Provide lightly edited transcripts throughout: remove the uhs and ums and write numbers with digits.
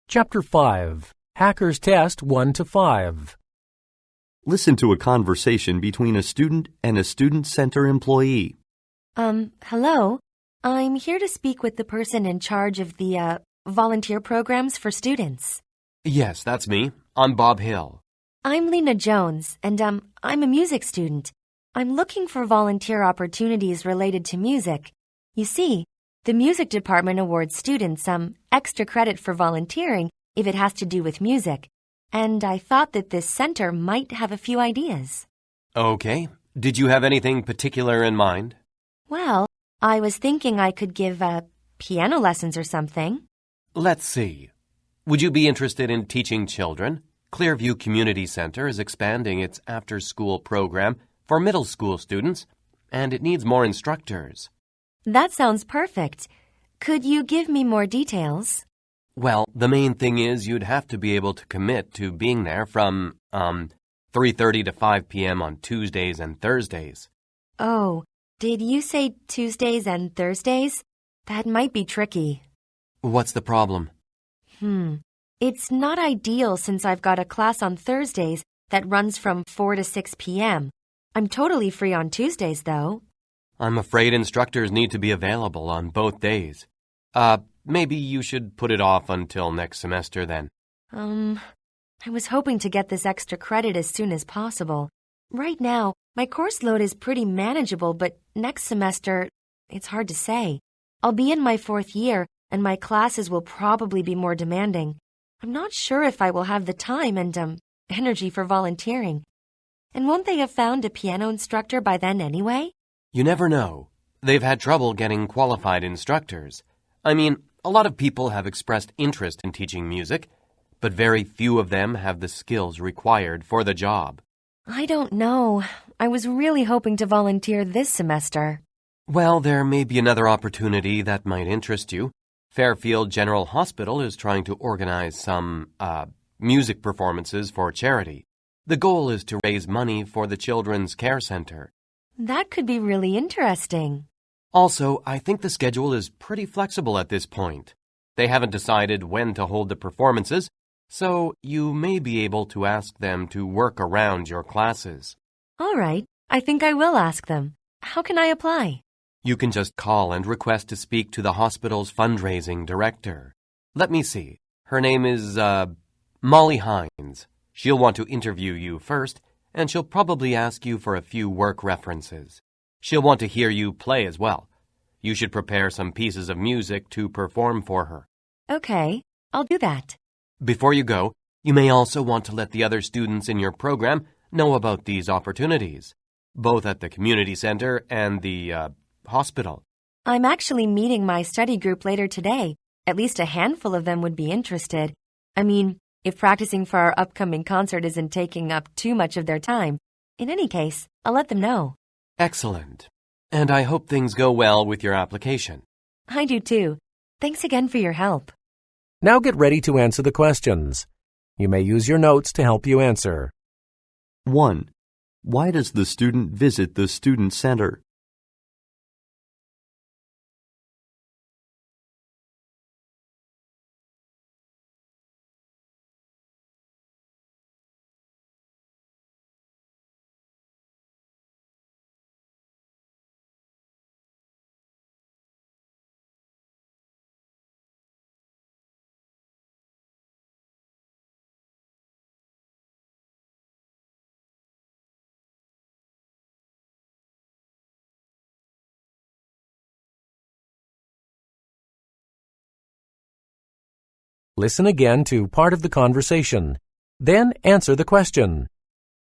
Chapter 5. Hackers Test 1 to 5. Listen to a conversation between a student and a student center employee. Hello. I'm here to speak with the person in charge of the, volunteer programs for students. Yes, that's me. I'm Bob Hill. I'm Lena Jones, and, I'm a music student. I'm looking for volunteer opportunities related to music. You see, the music department awards students some extra credit for volunteering if it has to do with music, and I thought that this center might have a few ideas. Okay. Did you have anything particular in mind? Well, I was thinking I could give, piano lessons or something. Let's see. Would you be interested in teaching children? Clearview Community Center is expanding its after-school program for middle school students, and it needs more instructors. That sounds perfect. Could you give me more details? Well, the main thing is you'd have to be able to commit to being there from, 3:30 to 5 p.m. on Tuesdays and Thursdays. Oh, did you say Tuesdays and Thursdays? That might be tricky. What's the problem? It's not ideal since I've got a class on Thursdays that runs from 4 to 6 p.m. I'm totally free on Tuesdays, though. I'm afraid instructors need to be available on both days. Maybe you should put it off until next semester then. I was hoping to get this extra credit as soon as possible. Right now, my course load is pretty manageable, but next semester, it's hard to say. I'll be in my 4th year, and my classes will probably be more demanding. I'm not sure if I will have the time and, energy for volunteering. And won't they have found a piano instructor by then anyway? You never know. They've had trouble getting qualified instructors. I mean, a lot of people have expressed interest in teaching music, but very few of them have the skills required for the job. I don't know. I was really hoping to volunteer this semester. Well, there may be another opportunity that might interest you. Fairfield General Hospital is trying to organize some, music performances for charity. The goal is to raise money for the Children's Care Center. That could be really interesting. Also, I think the schedule is pretty flexible at this point. They haven't decided when to hold the performances, so you may be able to ask them to work around your classes. All right, I think I will ask them. How can I apply? You can just call and request to speak to the hospital's fundraising director. Let me see. Her name is, Molly Hines. She'll want to interview you first, and she'll probably ask you for a few work references. She'll want to hear you play as well. You should prepare some pieces of music to perform for her. Okay, I'll do that. Before you go, you may also want to let the other students in your program know about these opportunities, both at the community center and the, hospital. I'm actually meeting my study group later today. At least a handful of them would be interested. I mean, if practicing for our upcoming concert isn't taking up too much of their time. In any case, I'll let them know. Excellent. And I hope things go well with your application. I do too. Thanks again for your help. Now get ready to answer the questions. You may use your notes to help you answer. 1. Why does the student visit the student center? Listen again to part of the conversation. Then answer the question.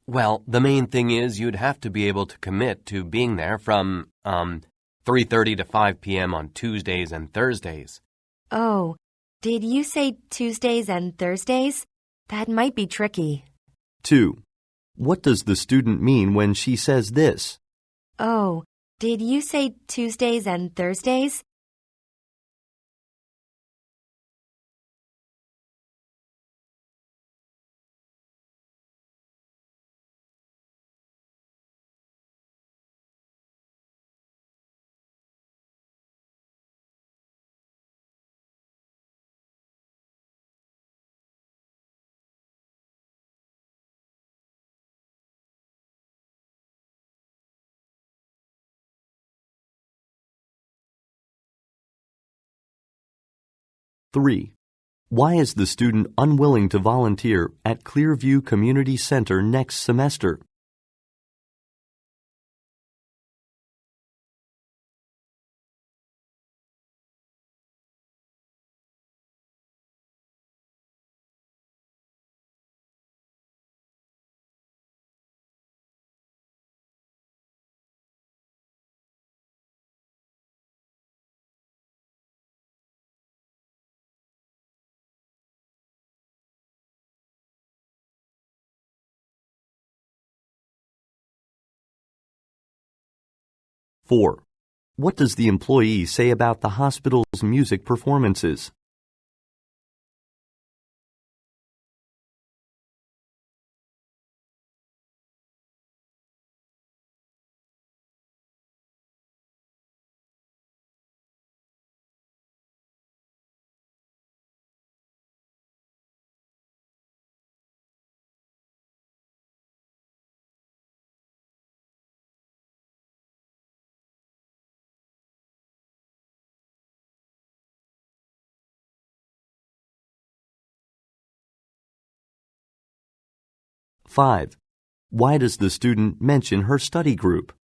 Well, the main thing is you'd have to be able to commit to being there from, 3:30 to 5 p.m. on Tuesdays and Thursdays. Oh, did you say Tuesdays and Thursdays? That might be tricky. 2. What does the student mean when she says this? Oh, did you say Tuesdays and Thursdays? 3. Why is the student unwilling to volunteer at Clearview Community Center next semester? Four. What does the employee say about the hospital's music performances? Five. Why does the student mention her study group?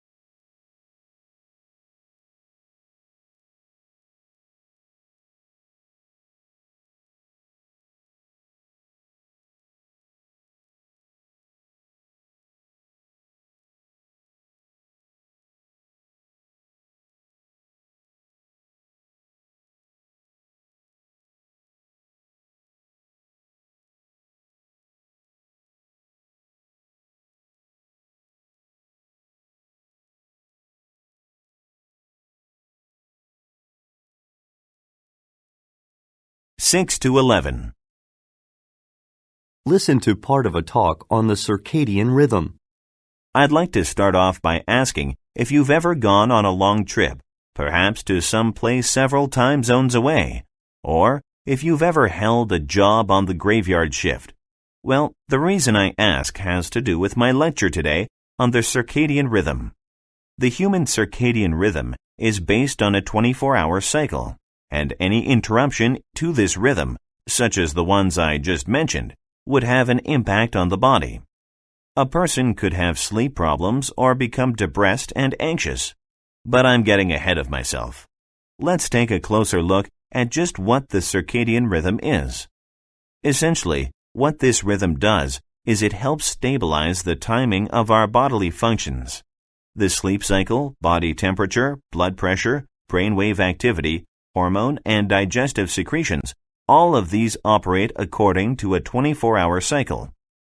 Six to 11. Listen to part of a talk on the circadian rhythm. I'd like to start off by asking if you've ever gone on a long trip, perhaps to some place several time zones away, or if you've ever held a job on the graveyard shift. Well, the reason I ask has to do with my lecture today on the circadian rhythm. The human circadian rhythm is based on a 24-hour cycle, and any interruption to this rhythm, such as the ones I just mentioned, would have an impact on the body. A person could have sleep problems or become depressed and anxious. But I'm getting ahead of myself. Let's take a closer look at just what the circadian rhythm is. Essentially, what this rhythm does is it helps stabilize the timing of our bodily functions. The sleep cycle, body temperature, blood pressure, brainwave activity, hormone and digestive secretions, all of these operate according to a 24-hour cycle.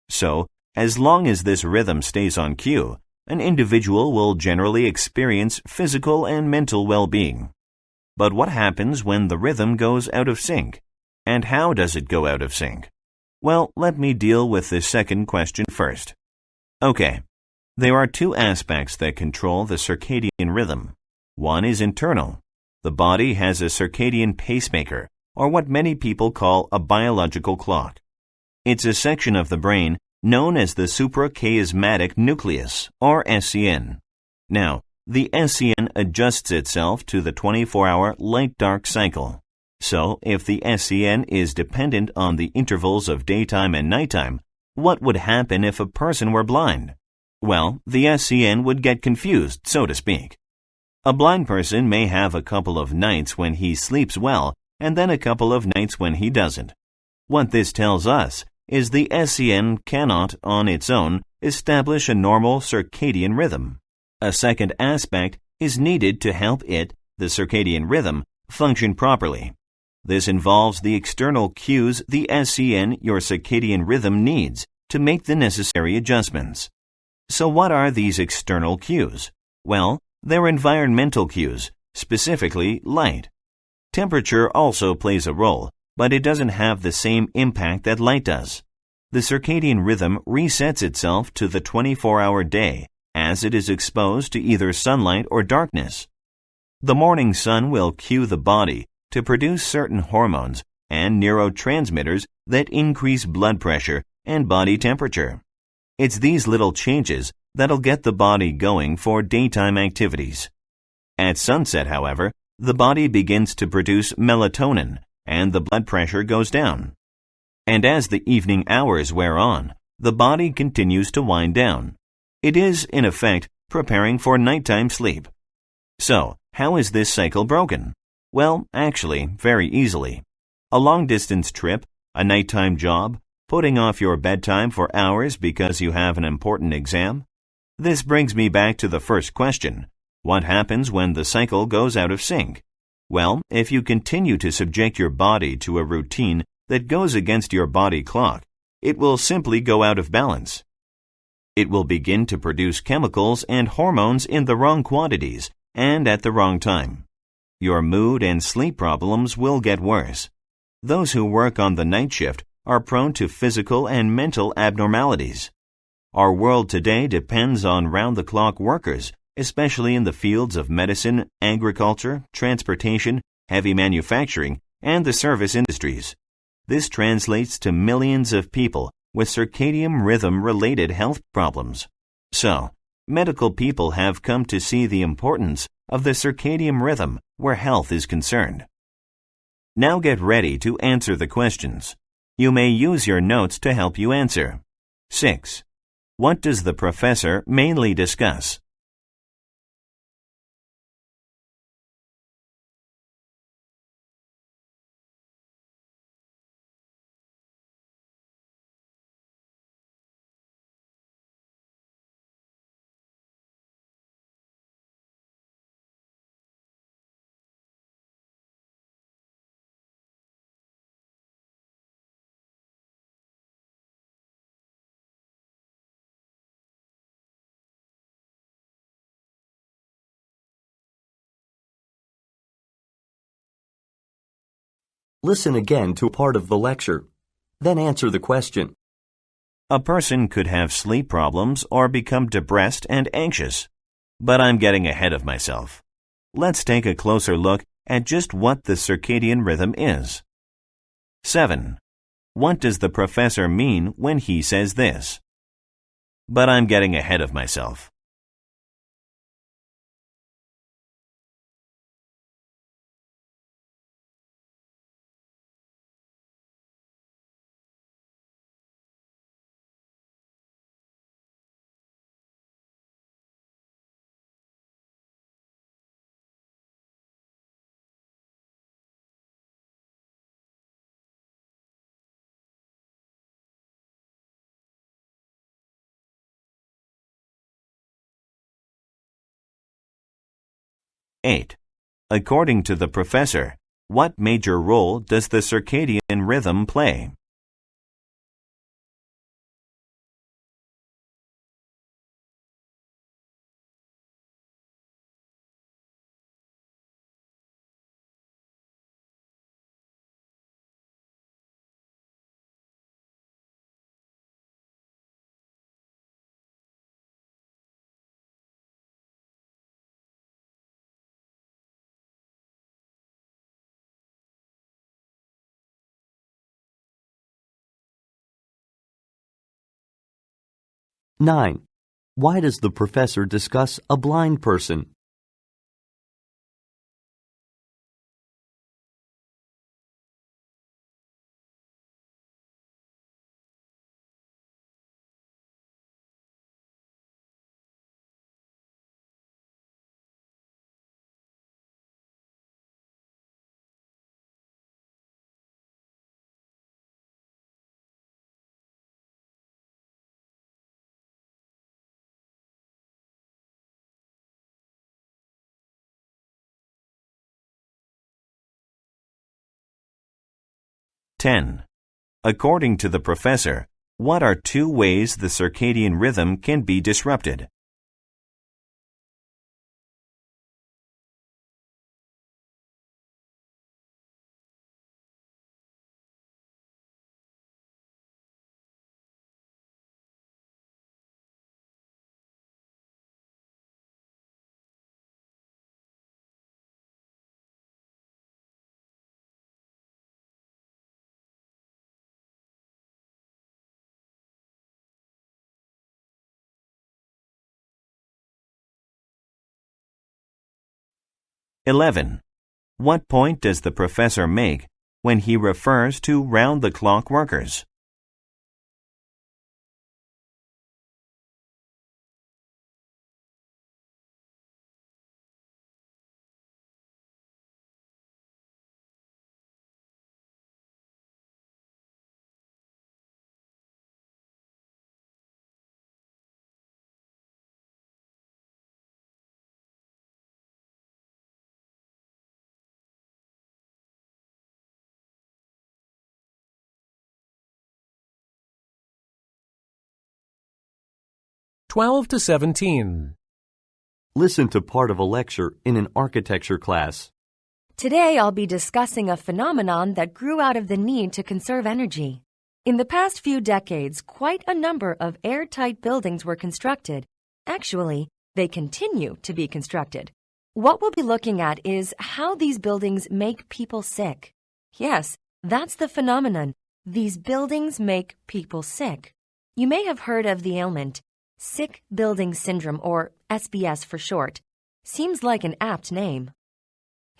So, as long as this rhythm stays on cue, an individual will generally experience physical and mental well-being. But what happens when the rhythm goes out of sync? And how does it go out of sync? Well, let me deal with the second question first. Okay, there are two aspects that control the circadian rhythm. One is internal. The body has a circadian pacemaker, or what many people call a biological clock. It's a section of the brain known as the suprachiasmatic nucleus, or SCN. Now, the SCN adjusts itself to the 24-hour light-dark cycle. So, if the SCN is dependent on the intervals of daytime and nighttime, what would happen if a person were blind? Well, the SCN would get confused, so to speak. A blind person may have a couple of nights when he sleeps well and then a couple of nights when he doesn't. What this tells us is the SCN cannot, on its own, establish a normal circadian rhythm. A second aspect is needed to help it, the circadian rhythm, function properly. This involves the external cues the SCN, your circadian rhythm, needs to make the necessary adjustments. So what are these external cues? Well, they're environmental cues, specifically light. Temperature also plays a role, but it doesn't have the same impact that light does. The circadian rhythm resets itself to the 24-hour day as it is exposed to either sunlight or darkness. The morning sun will cue the body to produce certain hormones and neurotransmitters that increase blood pressure and body temperature. It's these little changes that'll get the body going for daytime activities. At sunset, however, the body begins to produce melatonin, and the blood pressure goes down. And as the evening hours wear on, the body continues to wind down. It is, in effect, preparing for nighttime sleep. So, how is this cycle broken? Well, actually, very easily. A long-distance trip, a nighttime job, putting off your bedtime for hours because you have an important exam. This brings me back to the first question. What happens when the cycle goes out of sync? Well, if you continue to subject your body to a routine that goes against your body clock, it will simply go out of balance. It will begin to produce chemicals and hormones in the wrong quantities and at the wrong time. Your mood and sleep problems will get worse. Those who work on the night shift are prone to physical and mental abnormalities. Our world today depends on round-the-clock workers, especially in the fields of medicine, agriculture, transportation, heavy manufacturing, and the service industries. This translates to millions of people with circadian rhythm-related health problems. So, medical people have come to see the importance of the circadian rhythm where health is concerned. Now get ready to answer the questions. You may use your notes to help you answer. 6. What does the professor mainly discuss? Listen again to part of the lecture. Then answer the question. A person could have sleep problems or become depressed and anxious. But I'm getting ahead of myself. Let's take a closer look at just what the circadian rhythm is. 7. What does the professor mean when he says this? But I'm getting ahead of myself. Eight. According to the professor, what major role does the circadian rhythm play? Nine. Why does the professor discuss a blind person? Ten. According to the professor, what are two ways the circadian rhythm can be disrupted? (11) What point does the professor make when he refers to round-the-clock workers. Twelve to 17. Listen to part of a lecture in an architecture class. Today I'll be discussing a phenomenon that grew out of the need to conserve energy. In the past few decades, quite a number of airtight buildings were constructed. Actually, they continue to be constructed. What we'll be looking at is how these buildings make people sick. Yes, that's the phenomenon. These buildings make people sick. You may have heard of the ailment, Sick Building Syndrome, or SBS for short. Seems like an apt name.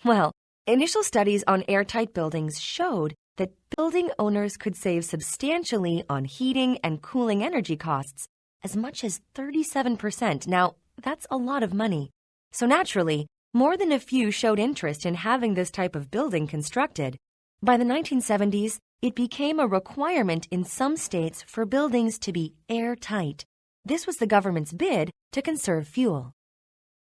Well, initial studies on airtight buildings showed that building owners could save substantially on heating and cooling energy costs, as much as 37%. Now, that's a lot of money. So naturally, more than a few showed interest in having this type of building constructed. By the 1970s, it became a requirement in some states for buildings to be airtight. This was the government's bid to conserve fuel.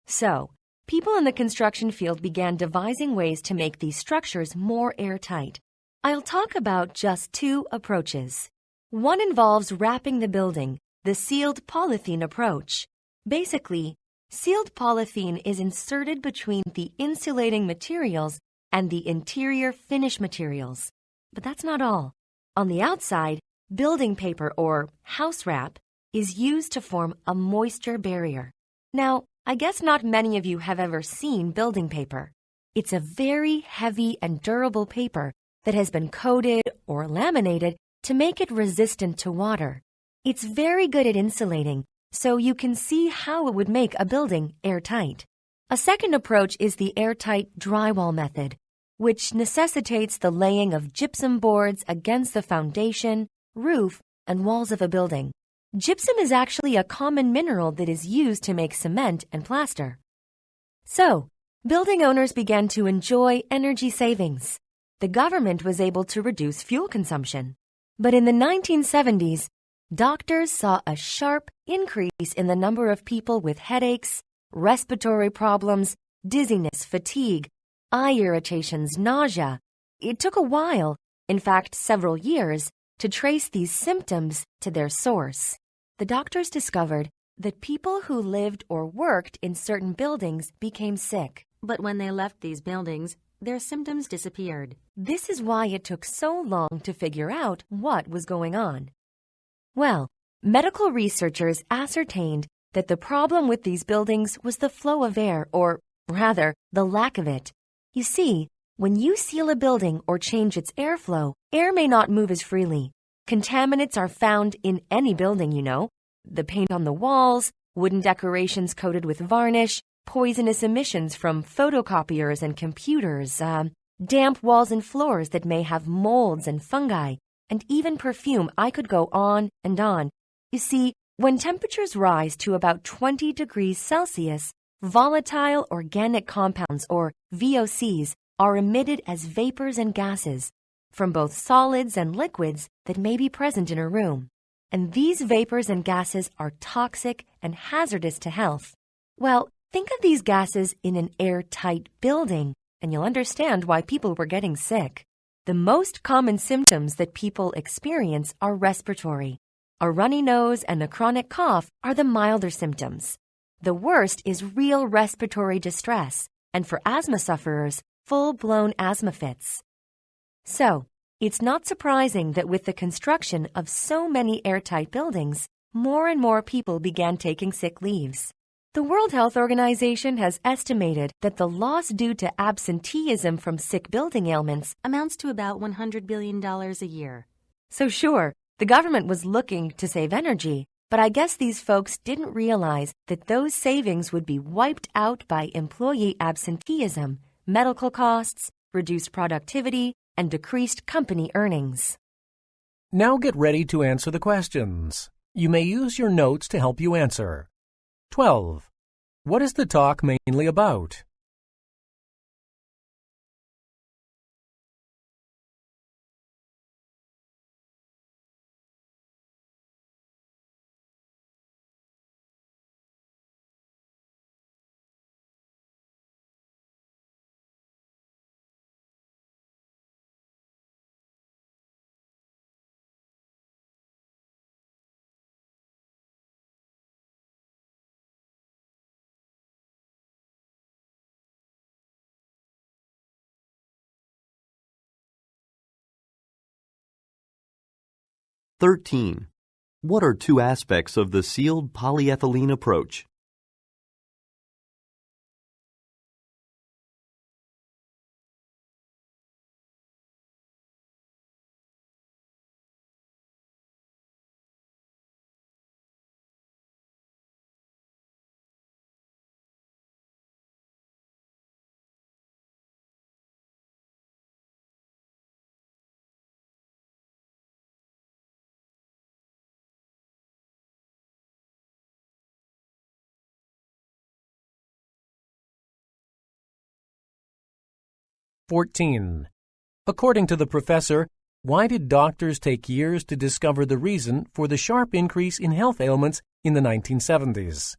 So, people in the construction field began devising ways to make these structures more airtight. I'll talk about just two approaches. One involves wrapping the building, the sealed polythene approach. Basically, sealed polythene is inserted between the insulating materials and the interior finish materials. But that's not all. On the outside, building paper or house wrap is used to form a moisture barrier. Now, I guess not many of you have ever seen building paper. It's a very heavy and durable paper that has been coated or laminated to make it resistant to water. It's very good at insulating, so you can see how it would make a building airtight. A second approach is the airtight drywall method, which necessitates the laying of gypsum boards against the foundation, roof, and walls of a building. Gypsum is actually a common mineral that is used to make cement and plaster. So, building owners began to enjoy energy savings. The government was able to reduce fuel consumption. But in the 1970s, doctors saw a sharp increase in the number of people with headaches, respiratory problems, dizziness, fatigue, eye irritations, nausea. It took a while, in fact several years, to trace these symptoms to their source. The doctors discovered that people who lived or worked in certain buildings became sick. But when they left these buildings, their symptoms disappeared. This is why it took so long to figure out what was going on. Well, medical researchers ascertained that the problem with these buildings was the flow of air, or rather, the lack of it. You see, when you seal a building or change its airflow, air may not move as freely. Contaminants are found in any building, you know. The paint on the walls, wooden decorations coated with varnish, poisonous emissions from photocopiers and computers, damp walls and floors that may have molds and fungi, and even perfume. I could go on and on. You see, when temperatures rise to about 20 degrees Celsius, volatile organic compounds, or VOCs, are emitted as vapors and gases from both solids and liquids that may be present in a room. And these vapors and gases are toxic and hazardous to health. Well, think of these gases in an airtight building, and you'll understand why people were getting sick. The most common symptoms that people experience are respiratory. A runny nose and a chronic cough are the milder symptoms. The worst is real respiratory distress, and for asthma sufferers, full-blown asthma fits. So, it's not surprising that with the construction of so many airtight buildings, more and more people began taking sick leaves. The World Health Organization has estimated that the loss due to absenteeism from sick building ailments amounts to about $100 billion a year. So sure, the government was looking to save energy, but I guess these folks didn't realize that those savings would be wiped out by employee absenteeism, medical costs, reduced productivity, and decreased company earnings. Now get ready to answer the questions. You may use your notes to help you answer. 12. What is the talk mainly about? "13. What are two aspects of the sealed polyethylene approach? "14. According to the professor, why did doctors take years to discover the reason for the sharp increase in health ailments in the 1970s?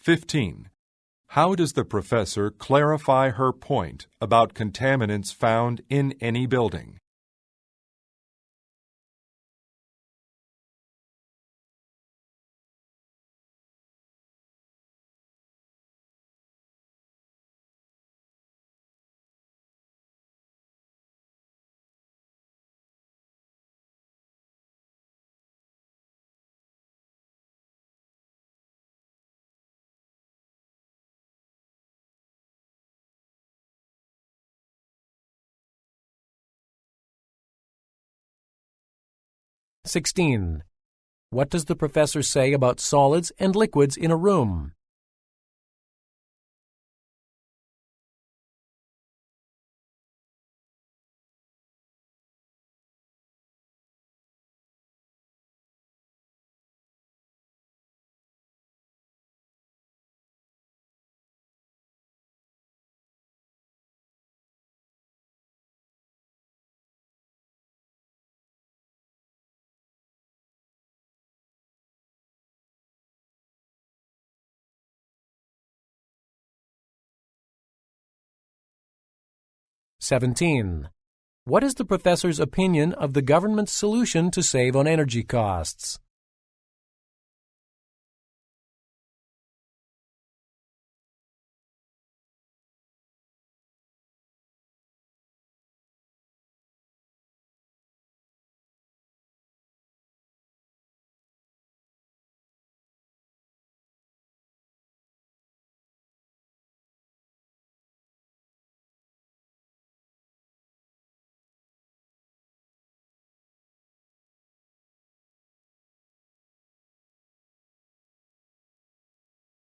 "15. How does the professor clarify her point about contaminants found in any building? "16. What does the professor say about solids and liquids in a room? "17. What is the professor's opinion of the government's solution to save on energy costs?